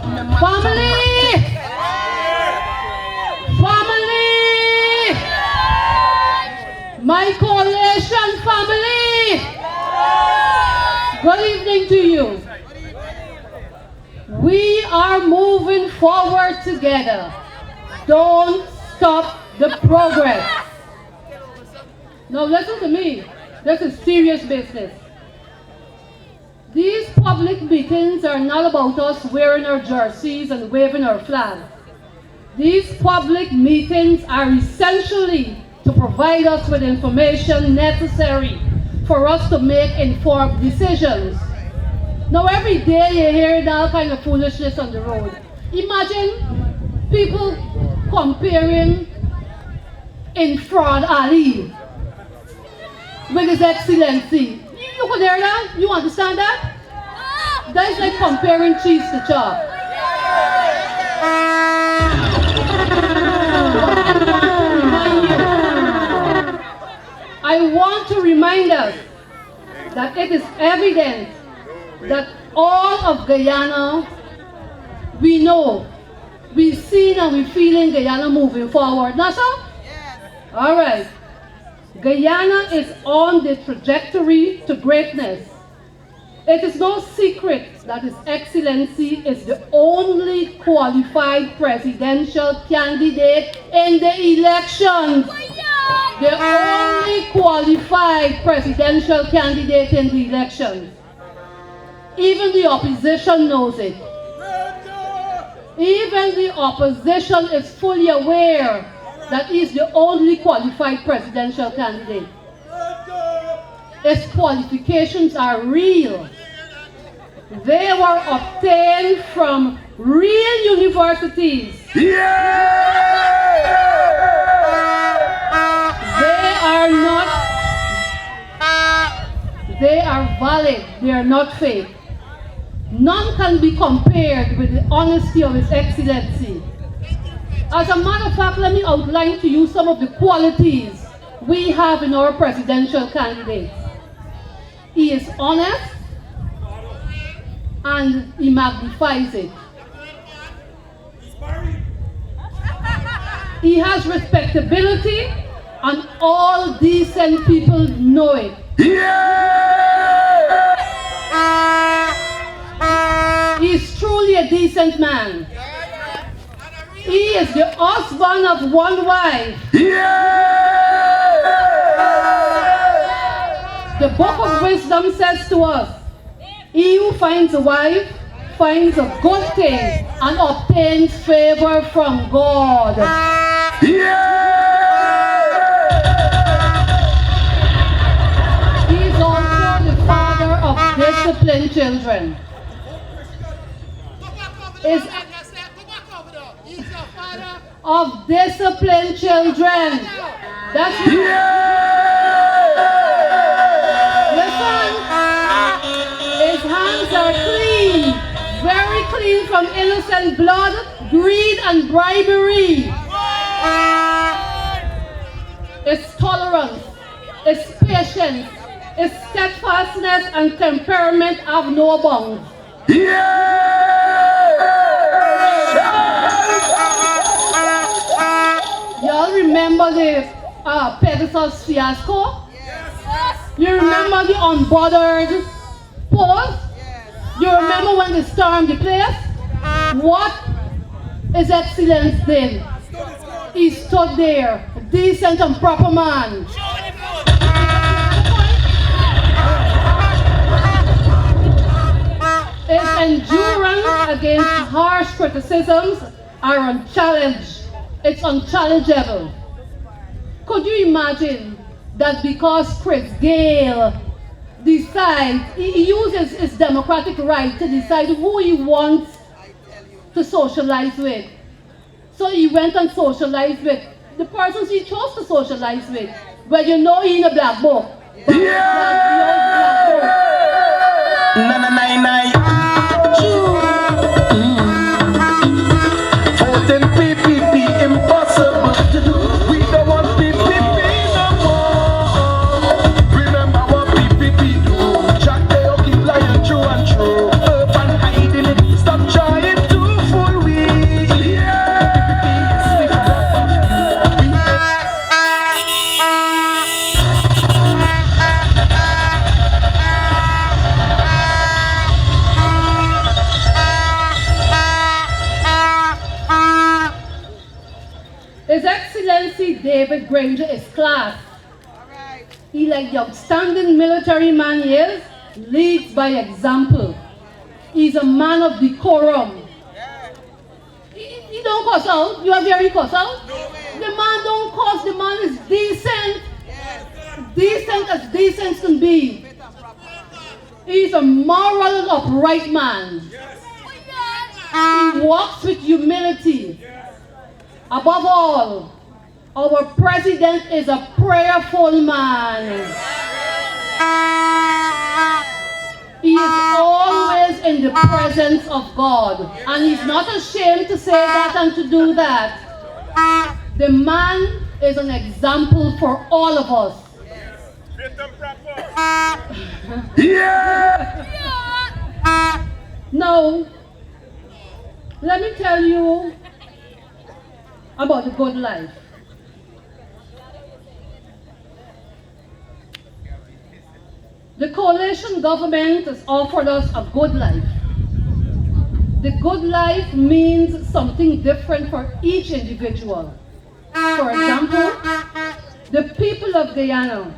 Family! Family! My coalition family! Good evening to you. We are moving forward together. Don't stop the progress. Now listen to me. This is serious business. These public meetings are not about us wearing our jerseys and waving our flags. These public meetings are essentially to provide us with information necessary for us to make informed decisions. Now every day you hear all kind of foolishness on the road. Imagine people comparing in Fraud Ali with His Excellency. You could hear that? You understand that? That's like comparing cheese to chalk. I want to remind us that it is evident that all of Guyana, we know, we've seen and we're feeling Guyana moving forward. Now, so? All right. Guyana is on the trajectory to greatness. It is no secret that His Excellency is the only qualified presidential candidate in the elections. The only qualified presidential candidate in the elections. Even the opposition knows it. Even the opposition is fully aware that he is the only qualified presidential candidate. His qualifications are real. They were obtained from real universities. They are valid. They are not fake. None can be compared with the honesty of His Excellency. As a matter of fact, let me outline to you some of the qualities we have in our presidential candidate. He is honest and he magnifies it. He has respectability and all decent people know it. He is truly a decent man. He is the husband of one wife. The Book of Wisdom says to us, he who finds a wife finds a good thing and obtains favor from God. He is also the father of disciplined children. Of disciplined children. That's Listen, his hands are clean, very clean from innocent blood, greed and bribery. His tolerance, his patience, his steadfastness and temperament have no bounds. Y'all remember the Pegasus fiasco? Yes. You remember the unbothered pose? Yes. You remember when they stormed the place? What His Excellency did? He stood there, a decent and proper man. His endurance against harsh criticisms are unchallenged. It's unchallengeable. Could you imagine that because Chris Gale decides, he uses his democratic right to decide who he wants to socialize with. So he went and socialized with the persons he chose to socialize with. Well, you know he in a black book. Impossible to do. We don't want PPP no more. Remember what PPP do. Jack they keep lying true and true. Up and hiding it. Stop trying to David Granger is class. He, like the outstanding military man he is, leads by example. He's a man of decorum. He don't cuss out. You have very cuss out? The man don't cuss. The man is decent. Decent as decent can be. He's a moral and upright man. He walks with humility. Above all, our president is a prayerful man. He is always in the presence of God. And he's not ashamed to say that and to do that. The man is an example for all of us. Yeah! Now, let me tell you about the good life. The coalition government has offered us a good life. The good life means something different for each individual. For example, the people of Guyana,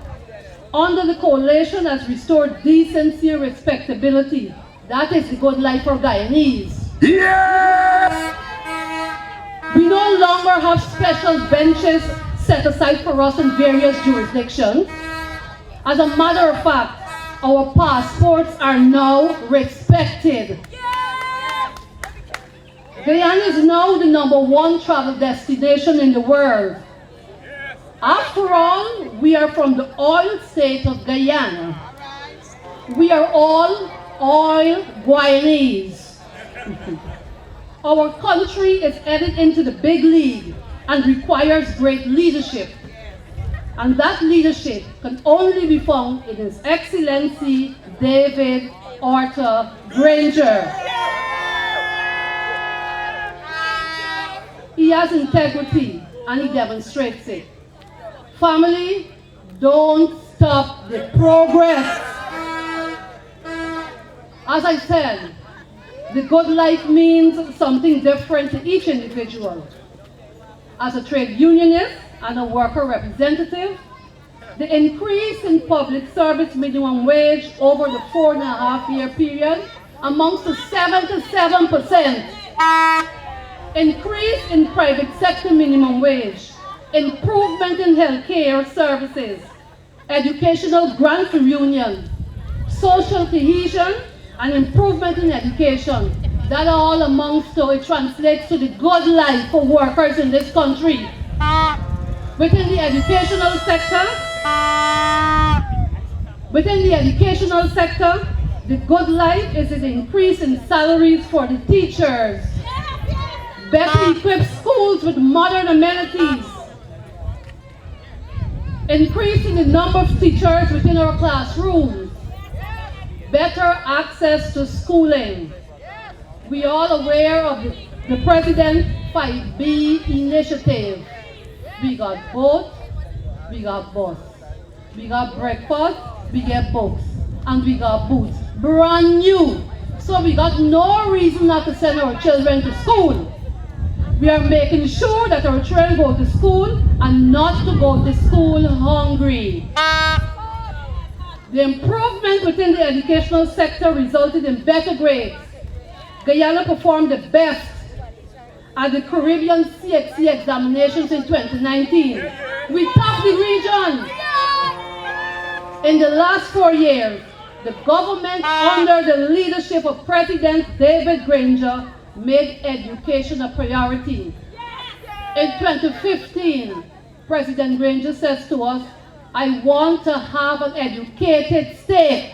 under the coalition, has restored decency and respectability. That is the good life for Guyanese. Yeah! We no longer have special benches set aside for us in various jurisdictions. As a matter of fact, our passports are now respected. Guyana is now the #1 travel destination in the world. After all, we are from the oil state of Guyana. We are all oil Guyanese. Our country is headed into the big league and requires great leadership. And that leadership can only be found in His Excellency David Arthur Granger. He has integrity and he demonstrates it. Family, don't stop the progress. As I said, the good life means something different to each individual. As a trade unionist and a worker representative, the increase in public service minimum wage over the 4.5-year period amounts to 77%. Increase in private sector minimum wage, improvement in healthcare services, educational grant reunion, social cohesion, and improvement in education. That all amounts to, it translates to the good life for workers in this country. Within the educational sector, the good life is an increase in salaries for the teachers, better equipped schools with modern amenities, increasing the number of teachers within our classrooms, better access to schooling. We are all aware of the President's 5B initiative. We got boat, we got bus, we got breakfast, we get books, and we got boots. Brand new. So we got no reason not to send our children to school. We are making sure that our children go to school and not to go to school hungry. The improvement within the educational sector resulted in better grades. Guyana performed the best at the Caribbean CXC examinations in 2019. We topped the region. In the last 4 years, the government, under the leadership of President David Granger, made education a priority. In 2015, President Granger says to us, "I want to have an educated state."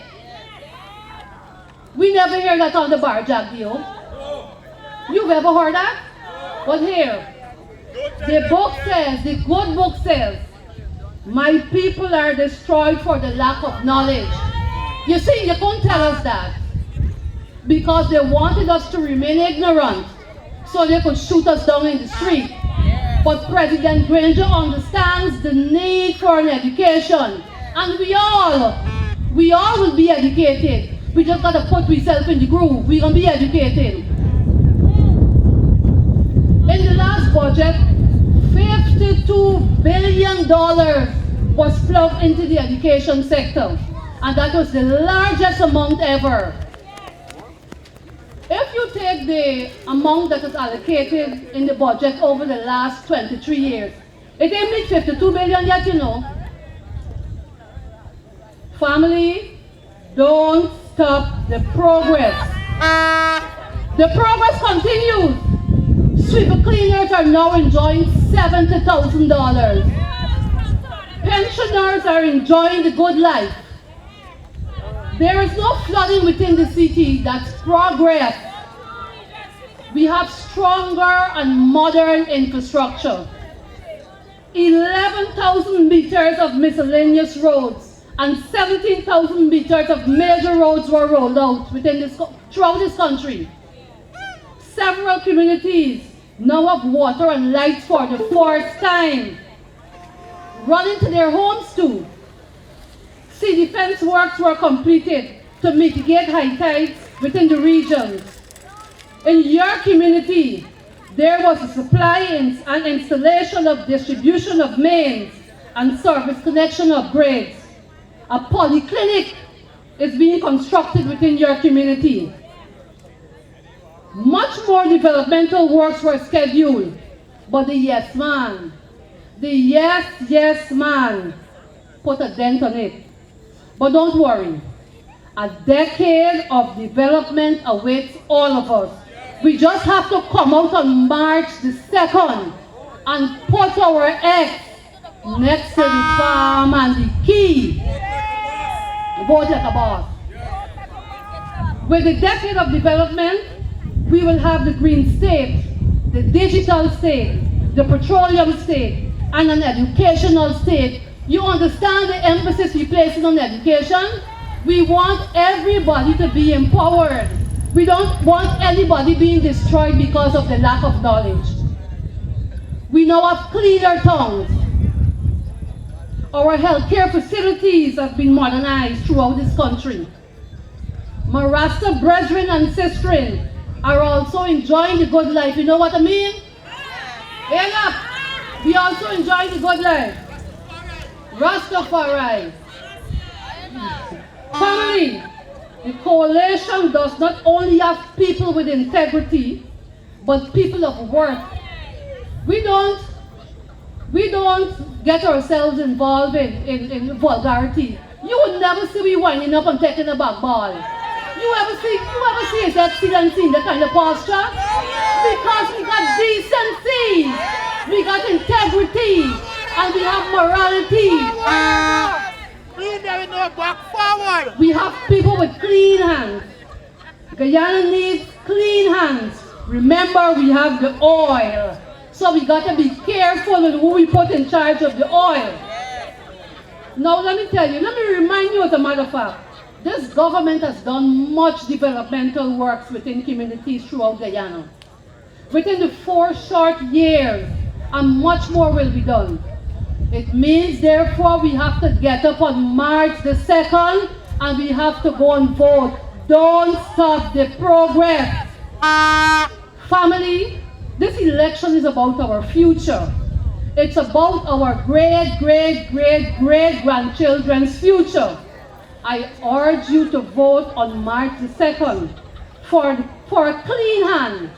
We never hear that on the bar, Jack Dio. You've ever heard that? But here, the book says, the good book says, "My people are destroyed for the lack of knowledge." You see, you couldn't tell us that because they wanted us to remain ignorant so they could shoot us down in the street. But President Granger understands the need for an education. And we all will be educated. We just got to put ourselves in the groove. We're going to be educated. In the last budget, 50 $52 billion was plugged into the education sector, and that was the largest amount ever. If you take the amount that was allocated in the budget over the last 23 years, it ain't reached 52 billion yet, you know. Family, don't stop the progress. The progress continues. Sweeper cleaners are now enjoying $70,000. Pensioners are enjoying the good life. There is no flooding within the city. That's progress. We have stronger and modern infrastructure. 11,000 meters of miscellaneous roads and 17,000 meters of major roads were rolled out throughout this country. Several communities now have water and lights for the first time, running to their homes too. Sea defense works were completed to mitigate high tides within the regions. In your community, there was a supply and installation of distribution of mains and service connection upgrades. A polyclinic is being constructed within your community. Much more developmental works were scheduled, but the yes man, put a dent on it. But don't worry, a decade of development awaits all of us. We just have to come out on March the 2nd and put our X next to the farm and the key. Vote like a boss. With the decade of development, we will have the green state, the digital state, the petroleum state, and an educational state. You understand the emphasis we place on education? We want everybody to be empowered. We don't want anybody being destroyed because of the lack of knowledge. We now have cleaner towns. Our healthcare facilities have been modernized throughout this country. My Rasta brethren and sistren are also enjoying the good life. You know what I mean? We also enjoy the good life. Rastafari. Family, the coalition does not only have people with integrity, but people of worth. We don't get ourselves involved in vulgarity. You would never see me winding up and taking a back ball. You ever see His Excellency in that kind of posture? Because we got decency, we got integrity, and we have morality. We have people with clean hands. Guyana needs clean hands. Remember, we have the oil. So we got to be careful with who we put in charge of the oil. Now let me tell you, let me remind you as a matter of fact, this government has done much developmental works within communities throughout Guyana. Within the 4 short years, and much more will be done. It means, therefore, we have to get up on March the 2nd and we have to go and vote. Don't stop the progress. Family, this election is about our future. It's about our great-great-great-great-grandchildren's future. I urge you to vote on March the 2nd for a clean hand.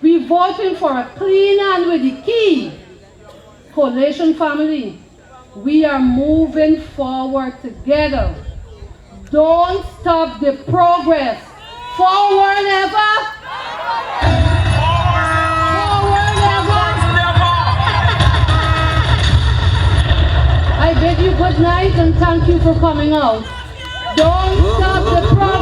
We're voting for a clean hand with the key. Coalition family, we are moving forward together. Don't stop the progress. Forward ever. Forward ever. I bid you good night and thank you for coming out. Don't stop the progress.